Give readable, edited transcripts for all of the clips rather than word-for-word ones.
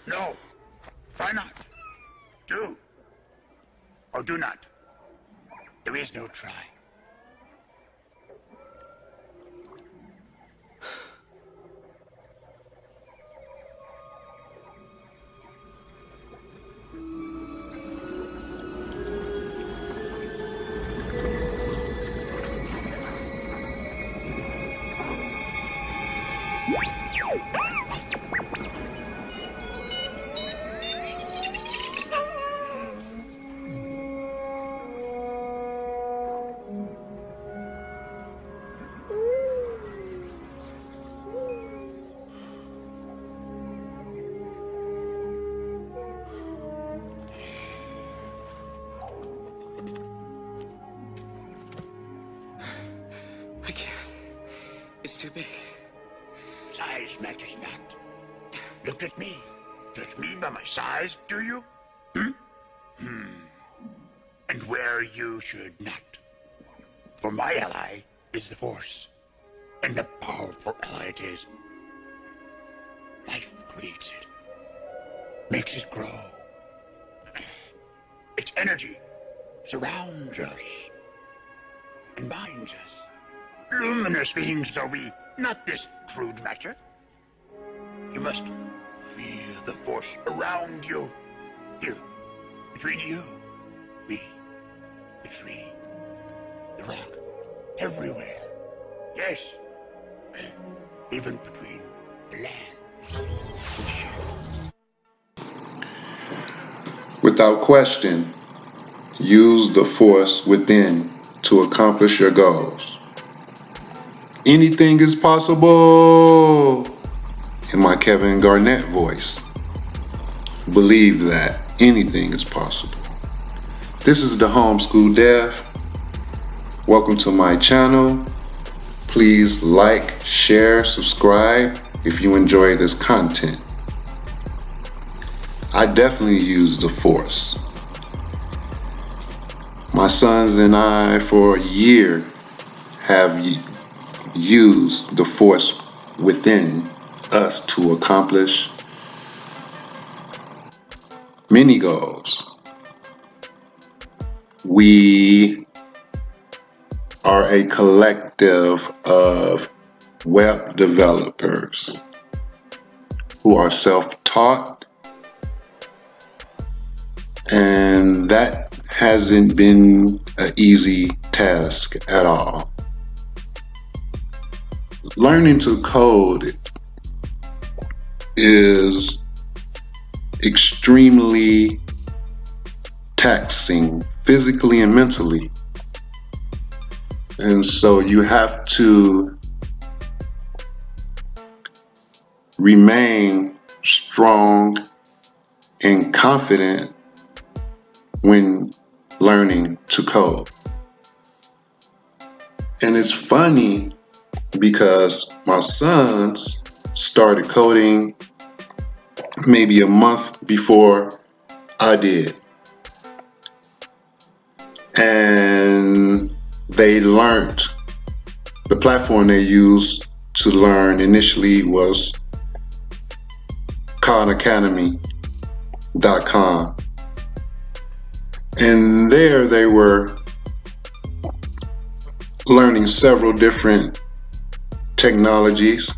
No. Try not. Do. Or do not. There is no try. I can't. It's too big. Size matters not. Look at me. Judge me by my size, do you? And where you should not. For my ally is the Force. And a powerful ally it is. Life creates it. Makes it grow. Its energy surrounds us. And binds us. Luminous beings are we, not this crude matter. You must feel the Force around you. Here, between you, me, the tree, the rock, everywhere. Yes, even between the land and the ship. Without question, use the Force within to accomplish your goals. Anything is possible, in my Kevin Garnett voice. Believe that anything is possible. This is the Homeschool Dev. Welcome to my channel. Please like, share, subscribe if you enjoy this content. I definitely use the Force. My sons and I for a year have used the Force within us to accomplish many goals. We are a collective of web developers who are self-taught, and that hasn't been an easy task at all. Learning to code is extremely taxing physically and mentally. And so you have to remain strong and confident when learning to code. And it's funny because my sons started coding maybe a month before I did. And they learned, the platform they used to learn initially was KhanAcademy.com. And there they were learning several different technologies,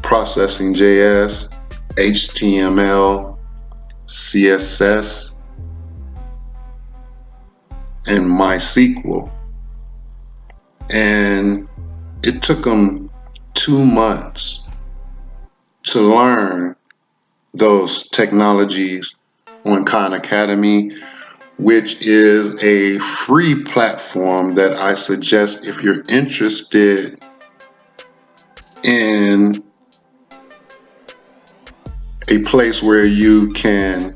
processing JS, HTML, CSS, and MySQL. And it took them 2 months to learn those technologies on Khan Academy, which is a free platform that I suggest if you're interested in a place where you can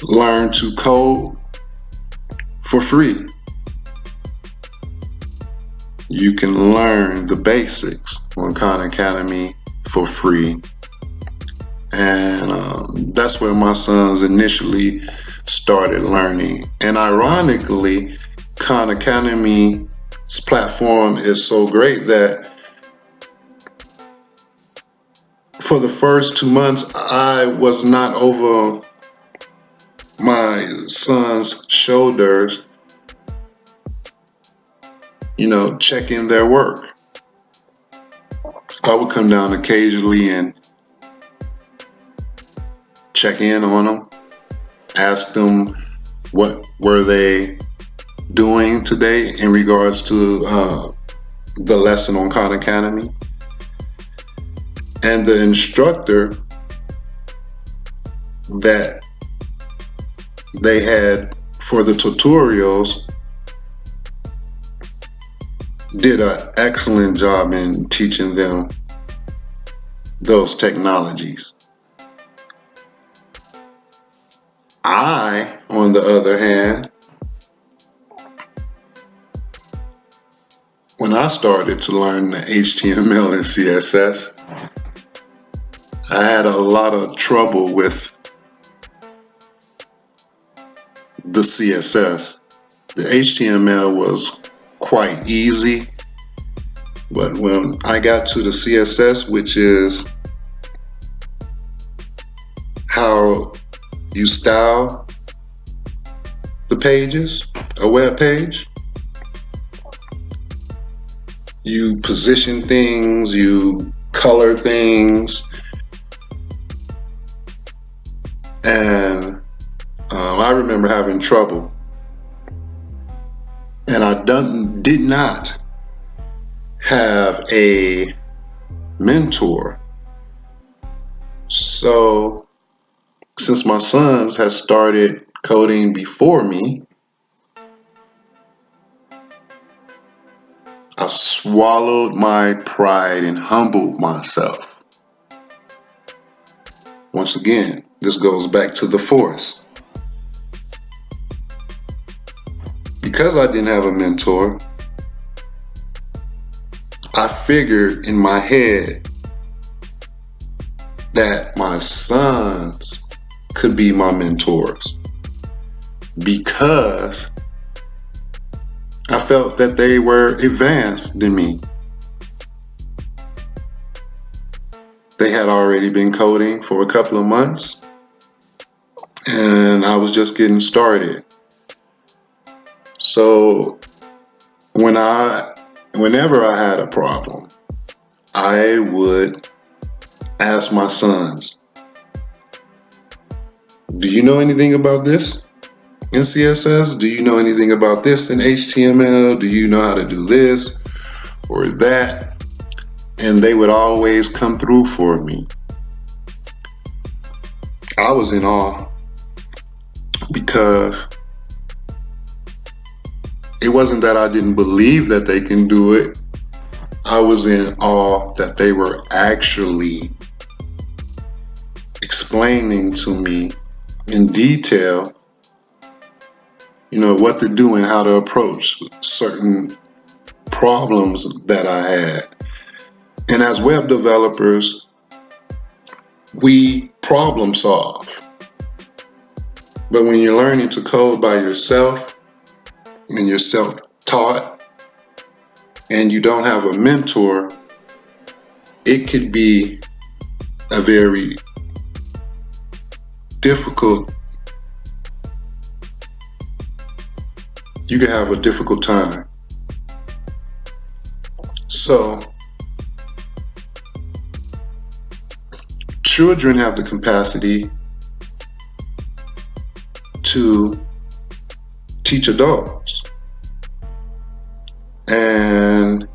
learn to code for free. You can learn the basics on Khan Academy for free. And that's where my sons initially started learning. And ironically, Khan Academy's platform is so great that for the first 2 months, I was not over my son's shoulders, checking their work. I would come down occasionally and check in on them, ask them what were they doing today in regards to the lesson on Khan Academy. And the instructor that they had for the tutorials did an excellent job in teaching them those technologies. I, on the other hand, when I started to learn the HTML and CSS, I had a lot of trouble with the CSS. The HTML was quite easy, but when I got to the CSS, which is how you style the pages, a web page, you position things, you color things, and I remember having trouble, and I did not have a mentor. So since my sons had started coding before me, I swallowed my pride and humbled myself. Once again, this goes back to the force. Because I didn't have a mentor, I figured in my head that my sons could be my mentors, because I felt that they were advanced than me. They had already been coding for a couple of months, and I was just getting started. So whenever I had a problem, I would ask my sons, do you know anything about this in CSS? Do you know anything about this in HTML? Do you know how to do this or that? And they would always come through for me. I was in awe, because it wasn't that I didn't believe that they can do it. I was in awe that they were actually explaining to me in detail, what to do and how to approach certain problems that I had. And as web developers, we problem solve. But when you're learning to code by yourself, and you're self-taught, and you don't have a mentor, it could be a very difficult, you can have a difficult time. So, children have the capacity to teach adults. And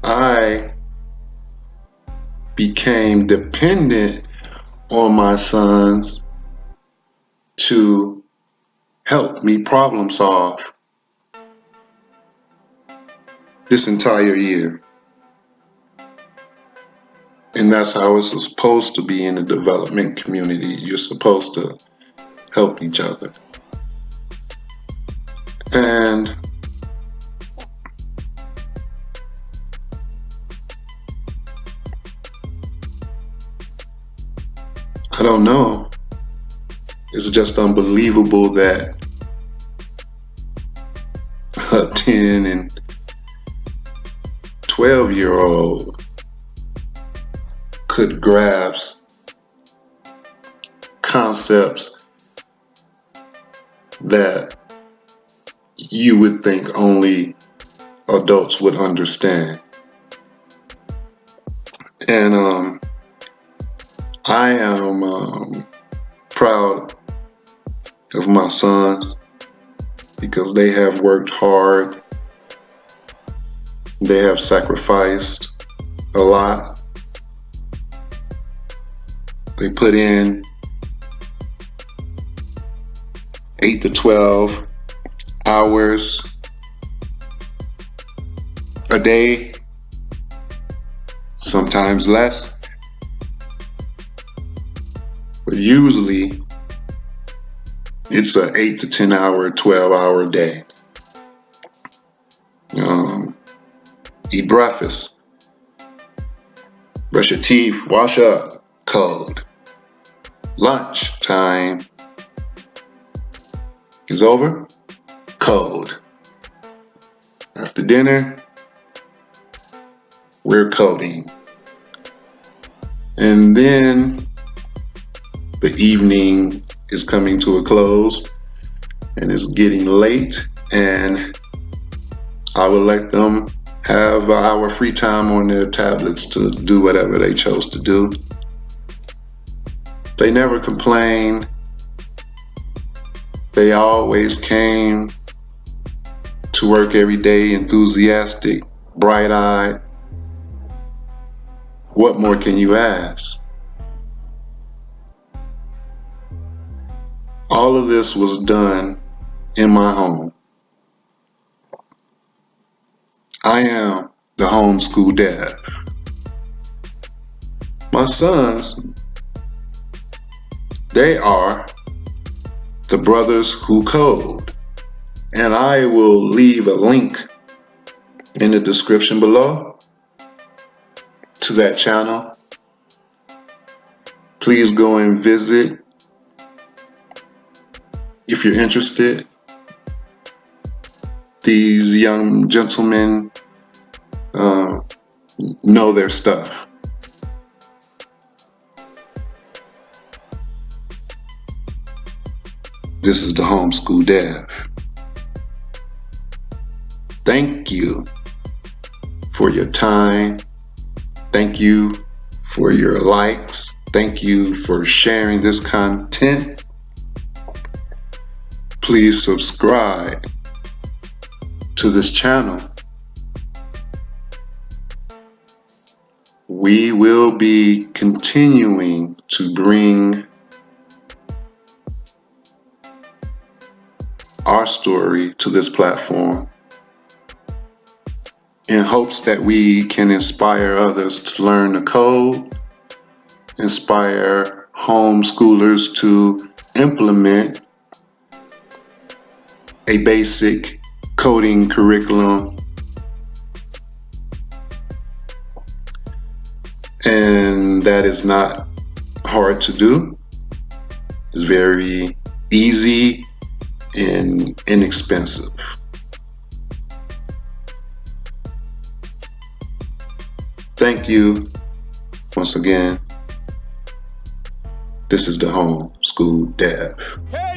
I became dependent on my sons to help me problem solve this entire year. And that's how it's supposed to be in the development community. You're supposed to help each other. And I don't know. It's just unbelievable that a 10 and 12-year-old could grasp concepts that you would think only adults would understand. And I am proud of my sons because they have worked hard. They have sacrificed a lot. They put in 8 to 12 hours a day, sometimes less, but usually it's an 8 to 10 hour, 12 hour day. Eat breakfast, brush your teeth, wash up, cold. Lunch time is over, cold. After dinner, we're coding. And then the evening is coming to a close and it's getting late, and I will let them have our free time on their tablets to do whatever they chose to do. They never complained. They always came to work every day enthusiastic, bright-eyed. What more can you ask? All of this was done in my home. I am the homeschool dad. My sons, they are the brothers who code. And I will leave a link in the description below to that channel. Please go and visit if you're interested. These young gentlemen know their stuff. This is the Homeschool Dev. Thank you for your time. Thank you for your likes. Thank you for sharing this content. Please subscribe to this channel. We will be continuing to bring our story to this platform in hopes that we can inspire others to learn the code, inspire homeschoolers to implement a basic coding curriculum, and that is not hard to do. It's very easy and inexpensive. Thank you once again. This is the Homeschool Dev.